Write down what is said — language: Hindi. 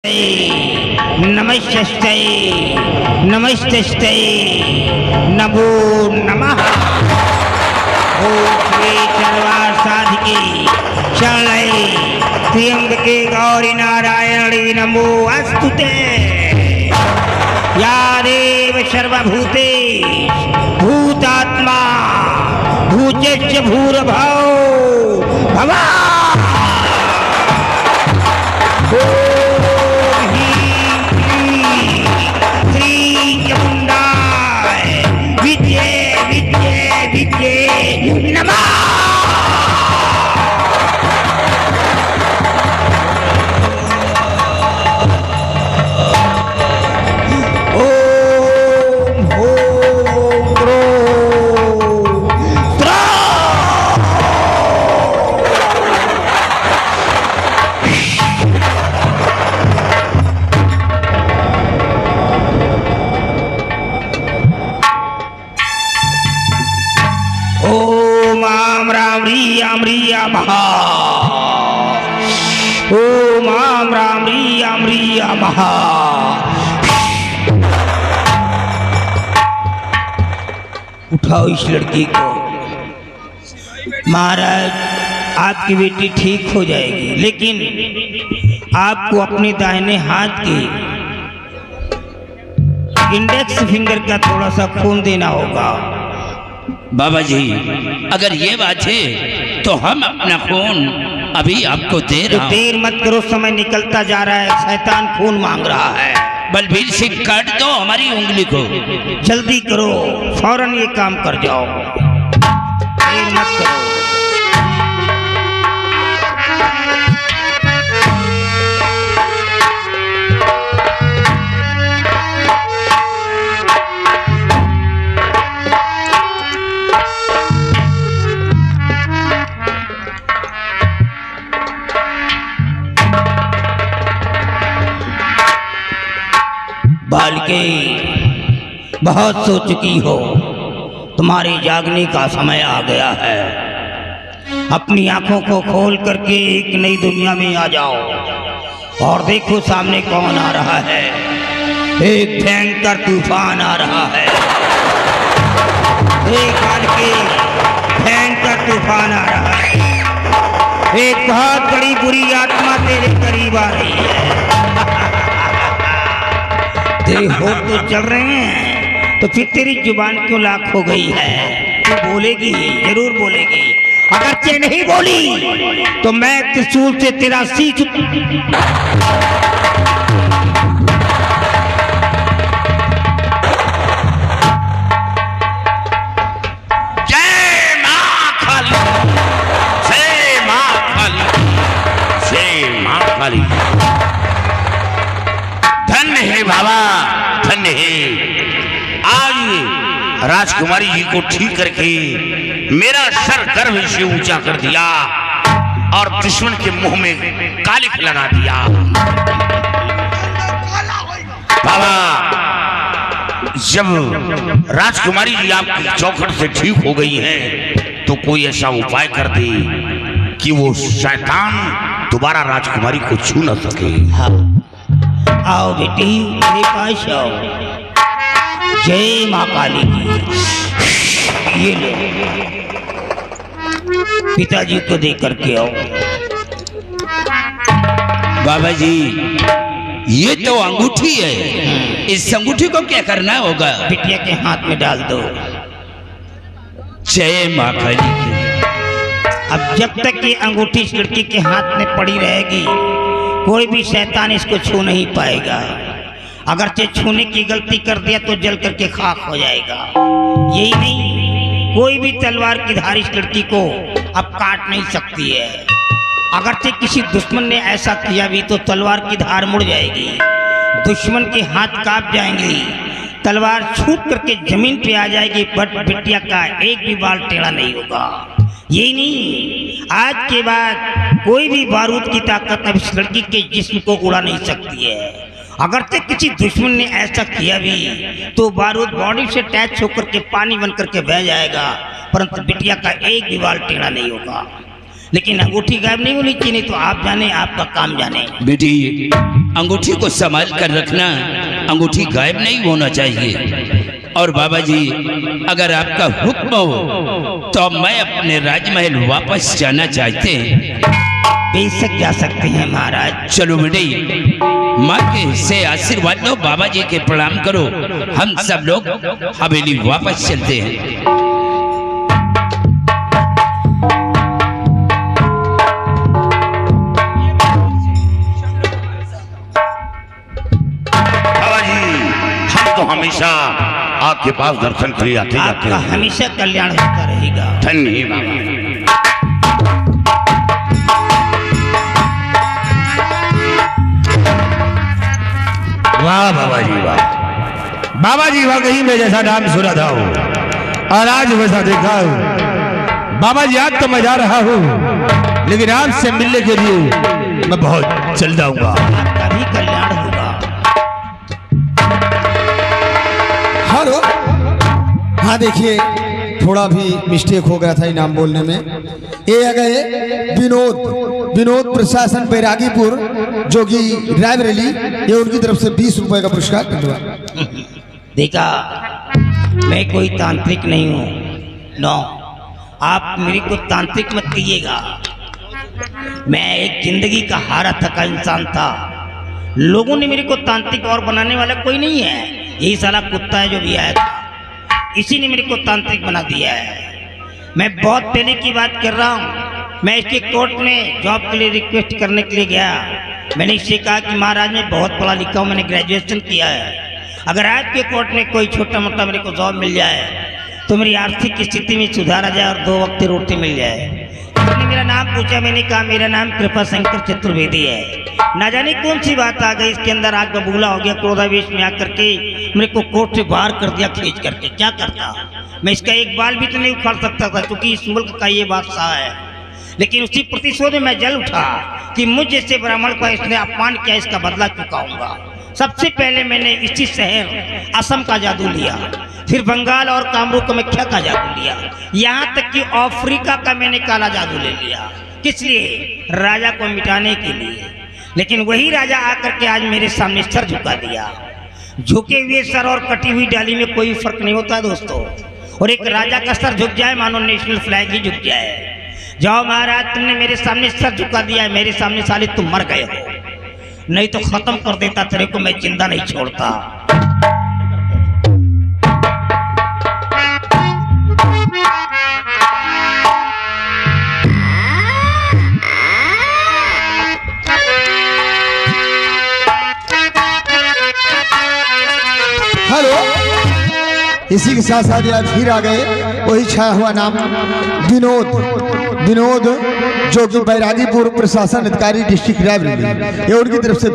नमस्ते नमस्ते नमो नमः। ओम श्री तलवार साधिके शरणे त्र्यंबके गौरी नारायणी नमो अस्तुते। या देव सर्वभूतेषु भूतात्मा भूतस्य भूर्भुवः भवः। ओम आम राम रिया महा। उठाओ इस लड़की को। महाराज आपकी बेटी ठीक हो जाएगी, लेकिन आपको अपने दाहिने हाथ के इंडेक्स फिंगर का थोड़ा सा खून देना होगा। बाबा जी, अगर ये बात है तो हम अपना खून अभी आपको दे रहे हैं। देर मत करो, समय निकलता जा रहा है, शैतान खून मांग रहा है। बलबीर सिंह, काट दो हमारी उंगली को। जल्दी करो, फौरन ये काम कर जाओ, देर मत करो। बालिके, बहुत सो चुकी हो, तुम्हारे जागने का समय आ गया है। अपनी आंखों को खोल करके एक नई दुनिया में आ जाओ और देखो सामने कौन आ रहा है। एक भयंकर तूफान आ रहा है। एक बालिके, भयंकर तूफान आ रहा है। एक बहुत बड़ी बुरी आत्मा तेरे करीब आ रही है। तेरे होठ तो चल रहे हैं, तो फिर तेरी जुबान क्यों लाख हो गई है? तू बोलेगी, जरूर बोलेगी। अगर ते नहीं बोली तो मैं त्रिशूल से तेरा सीख। जय मां काली, जय मां काली, जय मां काली। धन्य है बाबा, धन्य है। आज राजकुमारी जी को ठीक करके मेरा सर गर्व से ऊंचा कर दिया और दुश्मन के मुंह में कालिख लगा दिया। बाबा, जब राजकुमारी जी आपकी चौखट से ठीक हो गई है तो कोई ऐसा उपाय कर दे कि वो शैतान दोबारा राजकुमारी को छू न सके। आओ बेटी, मेरे पास आओ। जय मां काली की। ये लो, पिताजी को दे करके आओ। बाबा जी, ये तो अंगूठी है, इस अंगूठी को क्या करना होगा? बिटिया के हाथ में डाल दो। जय मां काली की। अब जब तक ये अंगूठी इस लड़की के हाथ में पड़ी रहेगी, कोई भी शैतान इसको छू नहीं पाएगा। अगर से छूने की गलती कर दिया तो जल करके खाक हो जाएगा। यही नहीं, कोई भी तलवार की धार इस लड़की को अब काट नहीं सकती है। अगर से किसी दुश्मन ने ऐसा किया भी तो तलवार की धार मुड़ जाएगी, दुश्मन के हाथ कांप जाएंगे, तलवार छूट करके जमीन पे आ जाएगी, बट बिटिया का एक भी बाल टेढ़ा नहीं होगा। यही नहीं, आज के बाद कोई भी बारूद की ताकत अब इस लड़की के जिस्म को उड़ा नहीं सकती है। अगर तक किसी दुश्मन ने ऐसा किया भी तो बारूद बॉडी से अटैच होकर के पानी बन करके बह जाएगा, परंतु बिटिया का एक भी बाल टेढ़ा नहीं होगा। लेकिन अंगूठी गायब नहीं होनी चाहिए, नहीं तो आप जाने आपका काम जाने। बेटी, अंगूठी को संभाल कर रखना, अंगूठी गायब नहीं होना चाहिए। और बाबा जी, अगर आपका हुक्म हो तो मैं अपने राजमहल वापस जाना चाहते हैं। बेशक जा सकते हैं महाराज। चलो बेटी, माँ के से आशीर्वाद लो, बाबा जी के प्रणाम करो, हम सब लोग हवेली वापस चलते हैं। बाबा जी, हम तो हमेशा आपके पास दर्शन के लिए आते जाते आपका हैं। हमेशा कल्याण होता रहेगा। धन्य है बाबा। वाह बाबा जी वाह। बाबा जी वाकई में जैसा नाम सुना था और आज वैसा देखा हूँ। बाबा जी आज तो मैं जा रहा हूँ, लेकिन आपसे मिलने के लिए मैं बहुत जल्द आऊंगा। आपका भी कल्याण होगा। हेलो, हाँ देखिए, थोड़ा भी मिस्टेक हो गया था इनाम बोलने में। ये आ गए विनोद प्रशासन बैरागीपुर जोगी रायबरेली, ये उनकी तरफ से 20 रुपए का पुरस्कार। देखा, मैं कोई तांत्रिक नहीं हूँ। नो, आप मेरे को तांत्रिक मत कहिएगा। मैं एक जिंदगी का हारा थका इंसान था। लोगों ने मेरे को तांत्रिक और बनाने वाला कोई नहीं है। यही साला कुत्ता है जो भी आया था, इसी ने मेरे को तांत्रिक बना दिया है। मैं बहुत पहले की बात कर रहा हूँ। मैं इसके कोर्ट में जॉब के लिए रिक्वेस्ट करने के लिए गया। मैंने इससे कहा कि महाराज मैं बहुत पढ़ा लिखा हूँ, मैंने ग्रेजुएशन किया है। अगर आपके कोर्ट में कोई छोटा मोटा मेरे को जॉब मिल जाए तो मेरी आर्थिक स्थिति में सुधार आ जाए और 2 वक्त की रोटी मिल जाए। उसने मेरा नाम पूछा, मैंने कहा मेरा नाम कृपा शंकर चतुर्वेदी है। ना जाने कौन सी बात आ गई इसके अंदर, आग बबूला हो गया, क्रोधावेश में आकर के मेरे को कोर्ट से बाहर कर दिया खींच करके। क्या करता मैं, इसका एक बाल भी तो नहीं उखाड़ सकता था क्योंकि इस मुल्क का ये बादशाह है। लेकिन उसी प्रतिशोध में मैं जल उठा कि मुझ जैसे ब्राह्मण का इसने अपमान किया, इसका बदला चुकाऊंगा। सबसे पहले मैंने इसी शहर असम का जादू लिया, फिर बंगाल और कामरूप का जादू लिया, यहाँ तक कि अफ्रीका का मैंने काला जादू ले लिया। किस लिए? राजा को मिटाने के लिए। लेकिन वही राजा आकर के आज मेरे सामने सर झुका दिया। झुके हुए सर और कटी हुई डाली में कोई फर्क नहीं होता दोस्तों। और एक राजा का सर झुक जाए मानो नेशनल फ्लैग ही झुक जाए। जाओ महाराज, तुमने मेरे सामने सर झुका दिया है, मेरे सामने साले तुम मर गए हो, नहीं तो खत्म कर देता तेरे को, मैं जिंदा नहीं छोड़ता। हेलो, इसी के साथ साथ आज फिर आ गए वही छाया हुआ नाम विनोद जोगी बैरागीपुर प्रशासन अधिकारी डिस्ट्रिक्ट रायबरेली, ये उनकी तरफ से